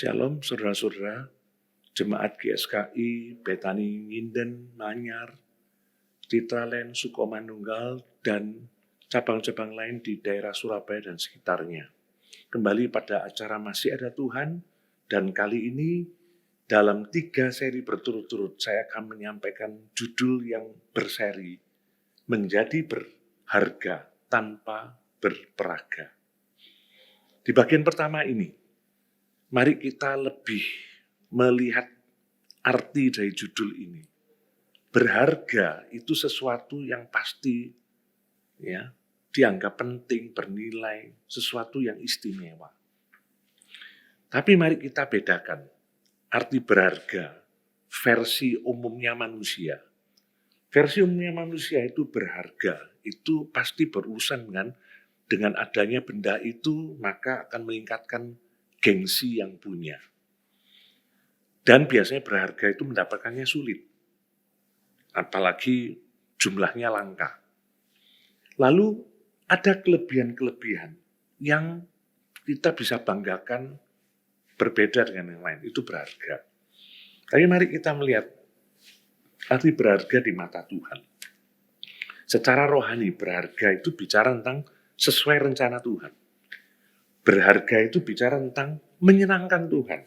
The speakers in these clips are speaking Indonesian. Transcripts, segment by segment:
Shalom saudara-saudara, Jemaat GSKI, Betani Nginden, Manyar, Citralen, Sukomanunggal, dan cabang-cabang lain di daerah Surabaya dan sekitarnya. Kembali pada acara Masih Ada Tuhan, dan kali ini dalam 3 seri berturut-turut saya akan menyampaikan judul yang berseri, Menjadi Berharga Tanpa Berperaga. Di bagian pertama ini, mari kita lebih melihat arti dari judul ini. Berharga itu sesuatu yang pasti ya, dianggap penting, bernilai, sesuatu yang istimewa. Tapi mari kita bedakan arti berharga versi umumnya manusia. Versi umumnya manusia itu berharga, itu pasti berurusan dengan adanya benda itu, maka akan meningkatkan gengsi yang punya. Dan biasanya berharga itu mendapatkannya sulit. Apalagi jumlahnya langka. Lalu ada kelebihan-kelebihan yang kita bisa banggakan berbeda dengan yang lain. Itu berharga. Tapi mari kita melihat arti berharga di mata Tuhan. Secara rohani berharga itu bicara tentang sesuai rencana Tuhan. Berharga itu bicara tentang menyenangkan Tuhan.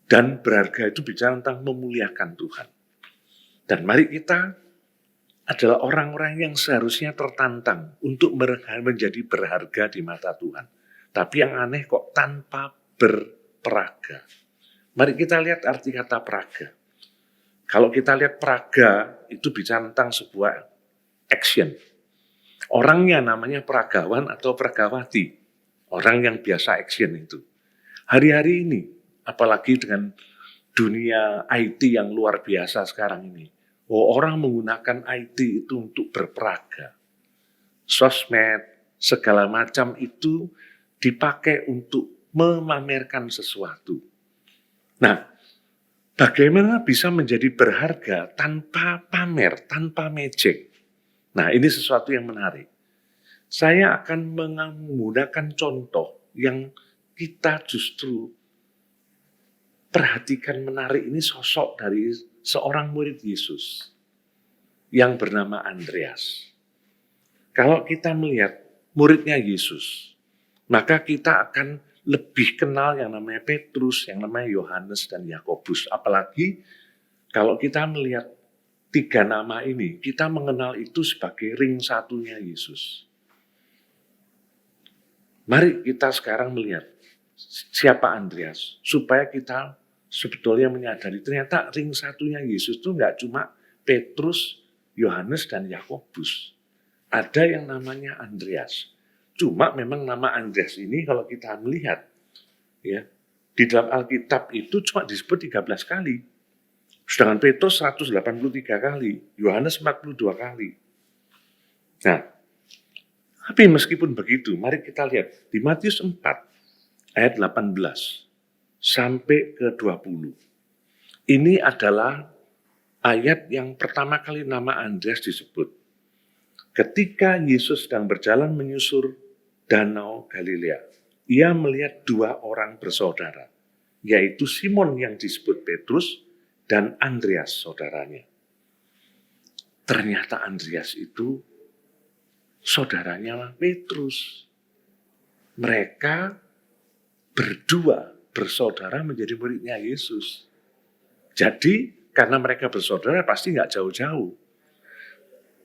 Dan berharga itu bicara tentang memuliakan Tuhan. Dan mari kita adalah orang-orang yang seharusnya tertantang untuk menjadi berharga di mata Tuhan. Tapi yang aneh kok tanpa berperaga. Mari kita lihat arti kata peraga. Kalau kita lihat peraga itu bicara tentang sebuah action. Orangnya namanya peragawan atau peragawati. Orang yang biasa action itu. Hari-hari ini, apalagi dengan dunia IT yang luar biasa sekarang ini. Orang menggunakan IT itu untuk berperaga. Sosmed, segala macam itu dipakai untuk memamerkan sesuatu. Nah, bagaimana bisa menjadi berharga tanpa pamer, tanpa mejek? Nah, ini sesuatu yang menarik. Saya akan menggunakan contoh yang kita justru perhatikan menarik, ini sosok dari seorang murid Yesus yang bernama Andreas. Kalau kita melihat muridnya Yesus, maka kita akan lebih kenal yang namanya Petrus, yang namanya Yohanes dan Yakobus. Apalagi kalau kita melihat 3 nama ini, kita mengenal itu sebagai ring satunya Yesus. Mari kita sekarang melihat siapa Andreas, supaya kita sebetulnya menyadari ternyata ring satunya Yesus itu enggak cuma Petrus, Yohanes, dan Yakobus. Ada yang namanya Andreas. Cuma memang nama Andreas ini kalau kita melihat, ya, di dalam Alkitab itu cuma disebut 13 kali. Sedangkan Petrus 183 kali, Yohanes 42 kali. Nah, tapi meskipun begitu, mari kita lihat di Matius 4 ayat 18 sampai ke 20. Ini adalah ayat yang pertama kali nama Andreas disebut. Ketika Yesus sedang berjalan menyusur danau Galilea, ia melihat 2 orang bersaudara, yaitu Simon yang disebut Petrus dan Andreas saudaranya. Ternyata Andreas itu saudaranya Petrus. Mereka berdua bersaudara menjadi muridnya Yesus. Jadi karena mereka bersaudara pasti nggak jauh-jauh.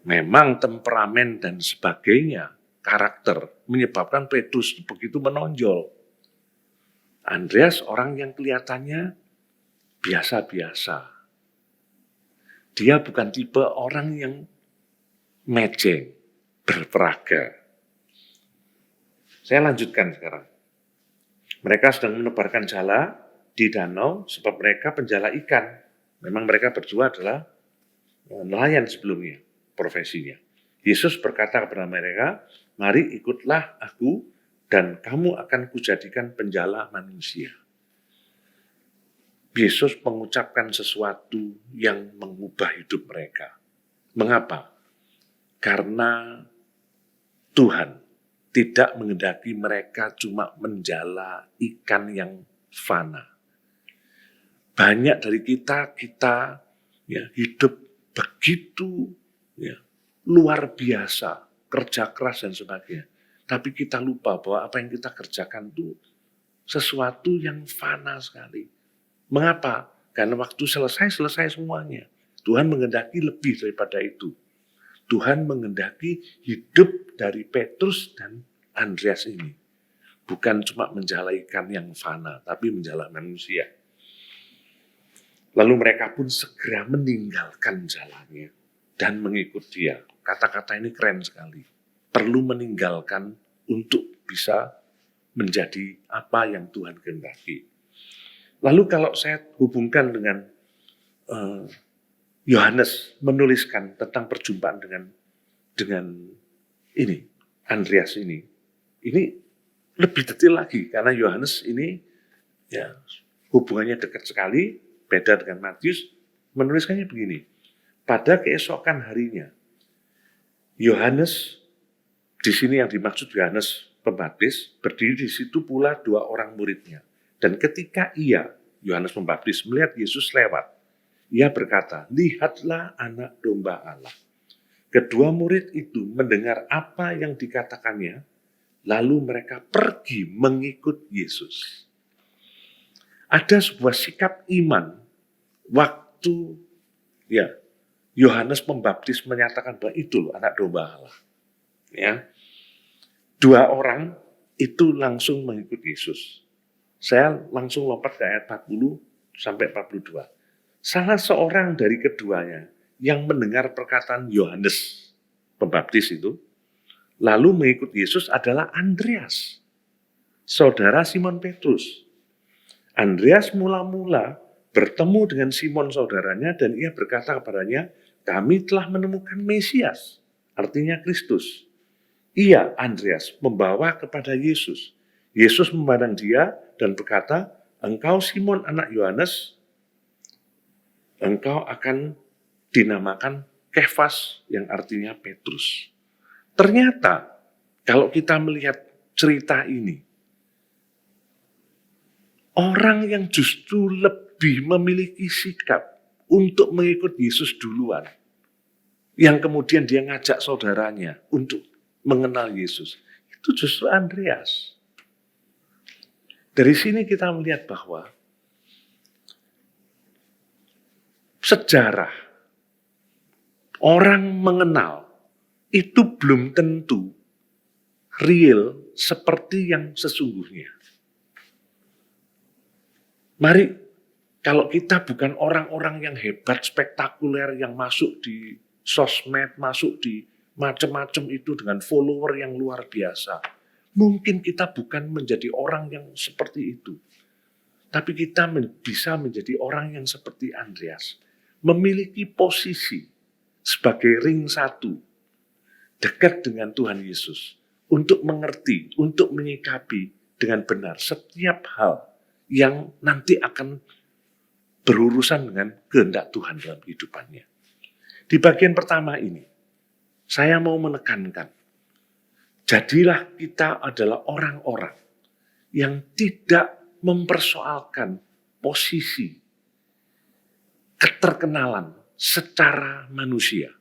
Memang temperamen dan sebagainya, karakter menyebabkan Petrus begitu menonjol. Andreas orang yang kelihatannya biasa-biasa. Dia bukan tipe orang yang mejeng, berperaga. Saya lanjutkan sekarang. Mereka sedang menebarkan jala di danau sebab mereka penjala ikan. Memang mereka berdua adalah nelayan sebelumnya, profesinya. Yesus berkata kepada mereka, mari ikutlah aku dan kamu akan kujadikan penjala manusia. Yesus mengucapkan sesuatu yang mengubah hidup mereka. Mengapa? Karena Tuhan tidak menghendaki mereka cuma menjala ikan yang fana. Banyak dari kita ya, hidup begitu ya, luar biasa, kerja keras dan sebagainya. Tapi kita lupa bahwa apa yang kita kerjakan itu sesuatu yang fana sekali. Mengapa? Karena waktu selesai semuanya. Tuhan menghendaki lebih daripada itu. Tuhan menghendaki hidup dari Petrus dan Andreas ini. Bukan cuma menjalaikan yang fana, tapi menjalani manusia. Lalu mereka pun segera meninggalkan jalannya dan mengikut dia. Kata-kata ini keren sekali. Perlu meninggalkan untuk bisa menjadi apa yang Tuhan kehendaki. Lalu kalau saya hubungkan dengan Yohanes menuliskan tentang perjumpaan dengan ini, Andreas ini lebih detail lagi karena Yohanes ini ya hubungannya dekat sekali. Beda dengan Matius, menuliskannya begini. Pada keesokan harinya, Yohanes, di sini yang dimaksud Yohanes Pembaptis, berdiri di situ pula 2 orang muridnya. Dan ketika Yohanes Pembaptis, melihat Yesus lewat, ia berkata, lihatlah anak domba Allah. Kedua murid itu mendengar apa yang dikatakannya, lalu mereka pergi mengikut Yesus. Ada sebuah sikap iman waktu Yohanes Pembaptis menyatakan bahwa itu anak domba Allah. Ya. 2 orang itu langsung mengikut Yesus. Saya langsung lompat ke ayat 40 sampai 42. Salah seorang dari keduanya yang mendengar perkataan Yohanes Pembaptis itu lalu mengikut Yesus adalah Andreas, saudara Simon Petrus. Andreas mula-mula bertemu dengan Simon saudaranya dan ia berkata kepadanya, kami telah menemukan Mesias, artinya Kristus. Ia, Andreas, membawa kepada Yesus. Yesus memandang dia dan berkata, engkau Simon anak Yohanes, engkau akan dinamakan Kefas yang artinya Petrus. Ternyata kalau kita melihat cerita ini, orang yang justru lebih memiliki sikap untuk mengikut Yesus duluan, yang kemudian dia ngajak saudaranya untuk mengenal Yesus, itu justru Andreas. Dari sini kita melihat bahwa sejarah orang mengenal itu belum tentu real seperti yang sesungguhnya. Mari, kalau kita bukan orang-orang yang hebat, spektakuler, yang masuk di sosmed, masuk di macam-macam itu dengan follower yang luar biasa, mungkin kita bukan menjadi orang yang seperti itu. Tapi kita bisa menjadi orang yang seperti Andreas, memiliki posisi sebagai ring 1, dekat dengan Tuhan Yesus, untuk mengerti, untuk menyikapi dengan benar setiap hal yang nanti akan berurusan dengan kehendak Tuhan dalam kehidupannya. Di bagian pertama ini, saya mau menekankan, jadilah kita adalah orang-orang yang tidak mempersoalkan posisi, keterkenalan secara manusia.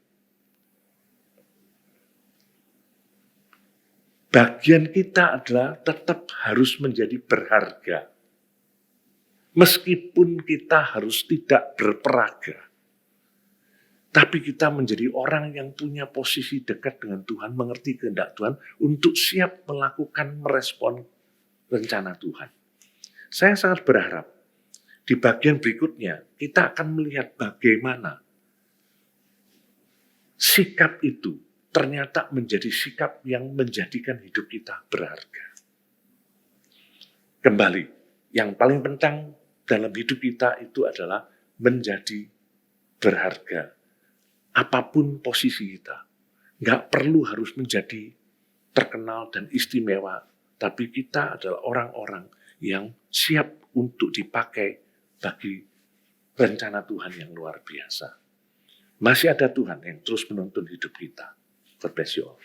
Bagian kita adalah tetap harus menjadi berharga. Meskipun kita harus tidak berperaga, tapi kita menjadi orang yang punya posisi dekat dengan Tuhan, mengerti kehendak Tuhan, untuk siap melakukan, merespon rencana Tuhan. Saya sangat berharap di bagian berikutnya kita akan melihat bagaimana sikap itu ternyata menjadi sikap yang menjadikan hidup kita berharga. Kembali, yang paling penting dalam hidup kita itu adalah menjadi berharga. Apapun posisi kita. Nggak perlu harus menjadi terkenal dan istimewa. Tapi kita adalah orang-orang yang siap untuk dipakai bagi rencana Tuhan yang luar biasa. Masih ada Tuhan yang terus menuntun hidup kita. God bless you all.